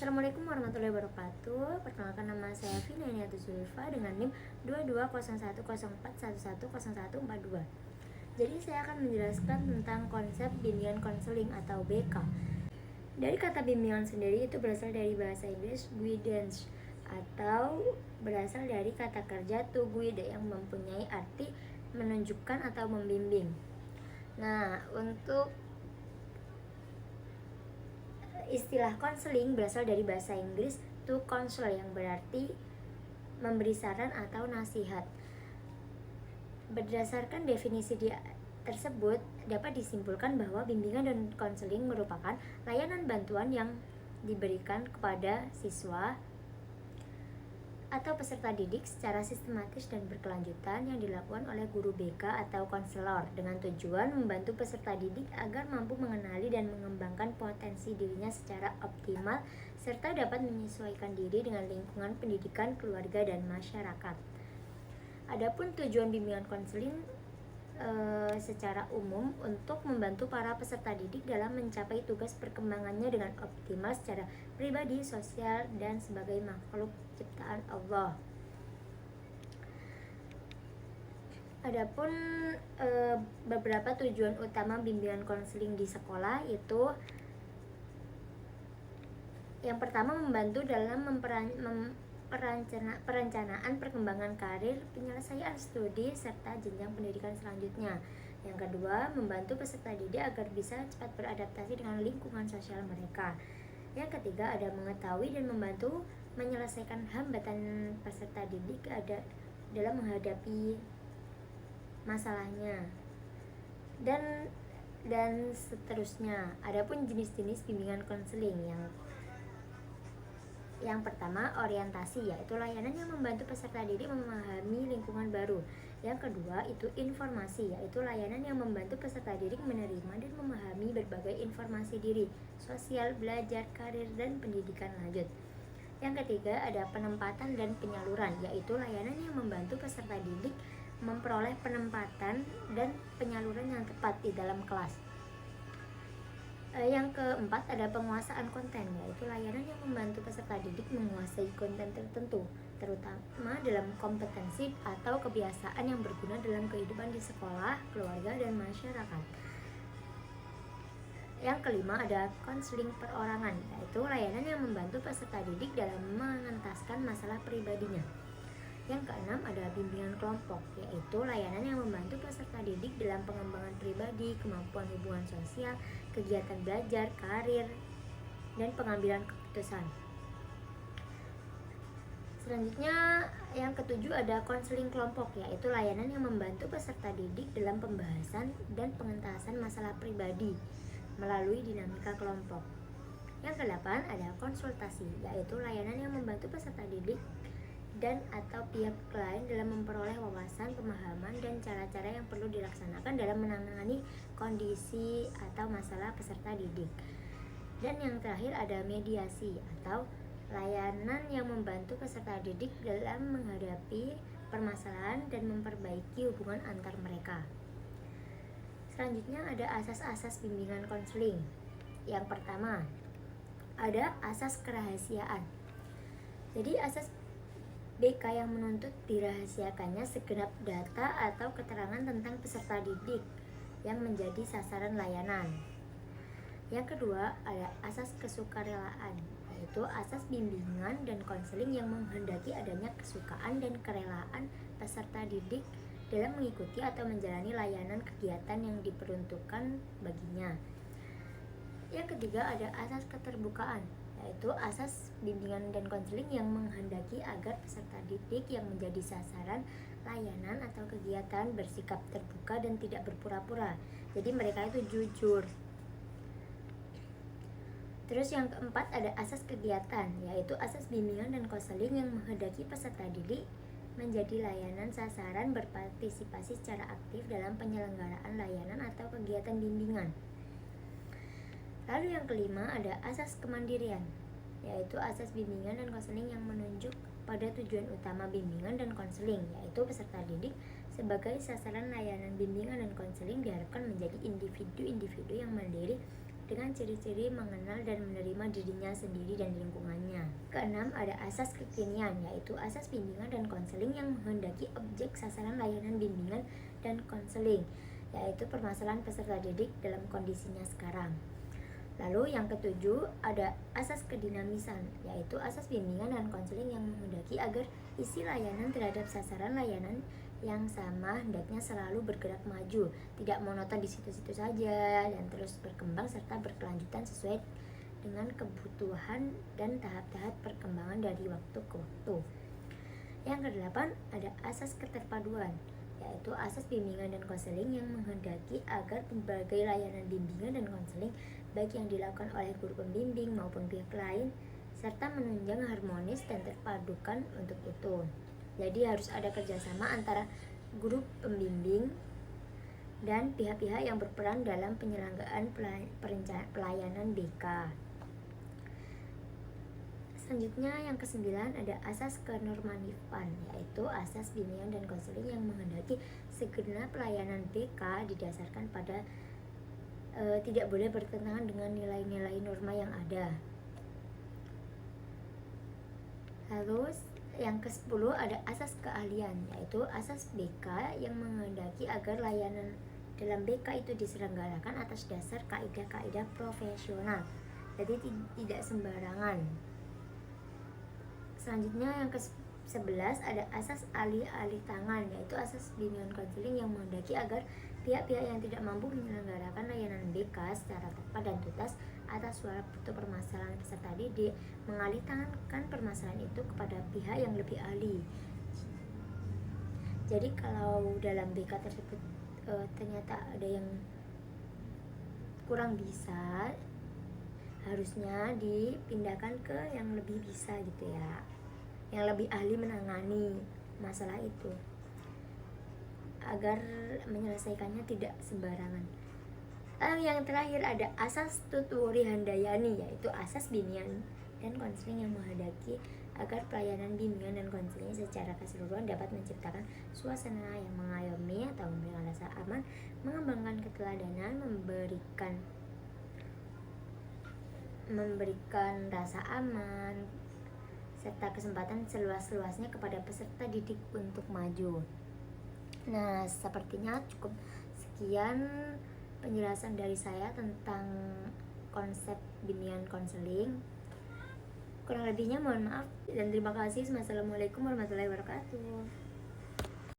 Assalamualaikum warahmatullahi wabarakatuh. Perkenalkan, nama saya Vina Iniatu Zulfa dengan NIM 220104110142. Jadi saya akan menjelaskan tentang konsep bimbingan konseling atau BK. Dari kata bimbingan sendiri itu berasal dari bahasa Inggris guidance atau berasal dari kata kerja to guide yang mempunyai arti menunjukkan atau membimbing. Nah, untuk istilah konseling berasal dari bahasa Inggris to counsel yang berarti memberi saran atau nasihat. Berdasarkan definisi tersebut, dapat disimpulkan bahwa bimbingan dan konseling merupakan layanan bantuan yang diberikan kepada siswa atau peserta didik secara sistematis dan berkelanjutan yang dilakukan oleh guru BK atau konselor dengan tujuan membantu peserta didik agar mampu mengenali dan mengembangkan potensi dirinya secara optimal serta dapat menyesuaikan diri dengan lingkungan pendidikan, keluarga, dan masyarakat. Adapun tujuan bimbingan konseling secara umum untuk membantu para peserta didik dalam mencapai tugas perkembangannya dengan optimal secara pribadi, sosial, dan sebagai makhluk ciptaan Allah. Adapun beberapa tujuan utama bimbingan konseling di sekolah itu yang pertama, membantu dalam perencanaan perkembangan karir, penyelesaian studi, serta jenjang pendidikan selanjutnya. Yang kedua, membantu peserta didik agar bisa cepat beradaptasi dengan lingkungan sosial mereka. Yang ketiga, ada mengetahui dan membantu menyelesaikan hambatan peserta didik dalam menghadapi masalahnya. Dan seterusnya. Adapun jenis-jenis bimbingan konseling yang pertama, orientasi, yaitu layanan yang membantu peserta didik memahami lingkungan baru. Yang kedua, itu informasi, yaitu layanan yang membantu peserta didik menerima dan memahami berbagai informasi diri, sosial, belajar, karir, dan pendidikan lanjut. Yang ketiga, ada penempatan dan penyaluran, yaitu layanan yang membantu peserta didik memperoleh penempatan dan penyaluran yang tepat di dalam kelas. Yang keempat, ada penguasaan konten, yaitu layanan yang membantu peserta didik menguasai konten tertentu, terutama dalam kompetensi atau kebiasaan yang berguna dalam kehidupan di sekolah, keluarga, dan masyarakat. Yang kelima, ada konseling perorangan, yaitu layanan yang membantu peserta didik dalam mengentaskan masalah pribadinya. Yang keenam, ada bimbingan kelompok, yaitu layanan yang membantu peserta didik dalam pengembangan pribadi, kemampuan hubungan sosial, kegiatan belajar, karir, dan pengambilan keputusan. Selanjutnya, yang ketujuh, ada konseling kelompok, yaitu layanan yang membantu peserta didik dalam pembahasan dan pengentasan masalah pribadi melalui dinamika kelompok. Yang kedelapan, ada konsultasi, yaitu layanan yang membantu peserta didik dan atau pihak lain dalam memperoleh wawasan, pemahaman, dan cara-cara yang perlu dilaksanakan dalam menangani kondisi atau masalah peserta didik. Dan yang terakhir, ada mediasi atau layanan yang membantu peserta didik dalam menghadapi permasalahan dan memperbaiki hubungan antar mereka. Selanjutnya, ada asas-asas bimbingan konseling. Yang pertama, ada asas kerahasiaan. Jadi asas BK yang menuntut dirahasiakannya segenap data atau keterangan tentang peserta didik yang menjadi sasaran layanan. Yang kedua, ada asas kesukarelaan, yaitu asas bimbingan dan konseling yang menghendaki adanya kesukaan dan kerelaan peserta didik dalam mengikuti atau menjalani layanan kegiatan yang diperuntukkan baginya. Yang ketiga, ada asas keterbukaan, yaitu asas bimbingan dan konseling yang menghendaki agar peserta didik yang menjadi sasaran layanan atau kegiatan bersikap terbuka dan tidak berpura-pura. Jadi mereka itu jujur. Terus yang keempat, ada asas kegiatan, yaitu asas bimbingan dan konseling yang menghendaki peserta didik menjadi layanan sasaran berpartisipasi secara aktif dalam penyelenggaraan layanan atau kegiatan bimbingan. Lalu yang kelima, ada asas kemandirian, yaitu asas bimbingan dan konseling yang menunjuk pada tujuan utama bimbingan dan konseling, yaitu peserta didik sebagai sasaran layanan bimbingan dan konseling diharapkan menjadi individu-individu yang mandiri dengan ciri-ciri mengenal dan menerima dirinya sendiri dan lingkungannya. Keenam, ada asas kekinian, yaitu asas bimbingan dan konseling yang menghendaki objek sasaran layanan bimbingan dan konseling, yaitu permasalahan peserta didik dalam kondisinya sekarang. Lalu yang ketujuh, ada asas kedinamisan, yaitu asas bimbingan dan konseling yang menghendaki agar isi layanan terhadap sasaran layanan yang sama hendaknya selalu bergerak maju, tidak monoton di situ-situ saja, dan terus berkembang serta berkelanjutan sesuai dengan kebutuhan dan tahap-tahap perkembangan dari waktu ke waktu. Yang kedelapan, ada asas keterpaduan, yaitu asas bimbingan dan konseling yang menghendaki agar berbagai layanan bimbingan dan konseling baik yang dilakukan oleh guru pembimbing maupun pihak lain serta menunjang harmonis dan terpadukan untuk itu. Jadi harus ada kerjasama antara guru pembimbing dan pihak-pihak yang berperan dalam penyelenggaraan pelayanan BK. Selanjutnya yang kesembilan, ada asas kenormatifan, yaitu asas bimbingan dan konseling yang menghendaki segenap pelayanan BK didasarkan pada tidak boleh bertentangan dengan nilai-nilai norma yang ada. Lalu yang ke-10, ada asas keahlian, yaitu asas BK yang menghendaki agar layanan dalam BK itu diselenggarakan atas dasar kaidah-kaidah profesional, jadi tidak sembarangan. Selanjutnya yang ke-11, ada asas alih-alih tangan, yaitu asas bimbingan konseling yang menghendaki agar pihak-pihak yang tidak mampu menyelenggarakan layanan BK secara tepat dan tuntas atas suatu permasalahan peserta didik mengalihtangankan permasalahan itu kepada pihak yang lebih ahli. Jadi kalau dalam BK tersebut ternyata ada yang kurang bisa, harusnya dipindahkan ke yang lebih bisa gitu ya, yang lebih ahli menangani masalah itu agar menyelesaikannya tidak sembarangan. Yang terakhir, ada asas Tutwuri Handayani, yaitu asas bimbingan dan konseling yang menghendaki agar pelayanan bimbingan dan konseling secara keseluruhan dapat menciptakan suasana yang mengayomi atau memberikan rasa aman, mengembangkan keteladanan, memberikan rasa aman serta kesempatan seluas-luasnya kepada peserta didik untuk maju. Nah, sepertinya cukup sekian penjelasan dari saya tentang konsep bimbingan konseling. Kurang lebihnya mohon maaf dan terima kasih. Wassalamualaikum warahmatullahi wabarakatuh.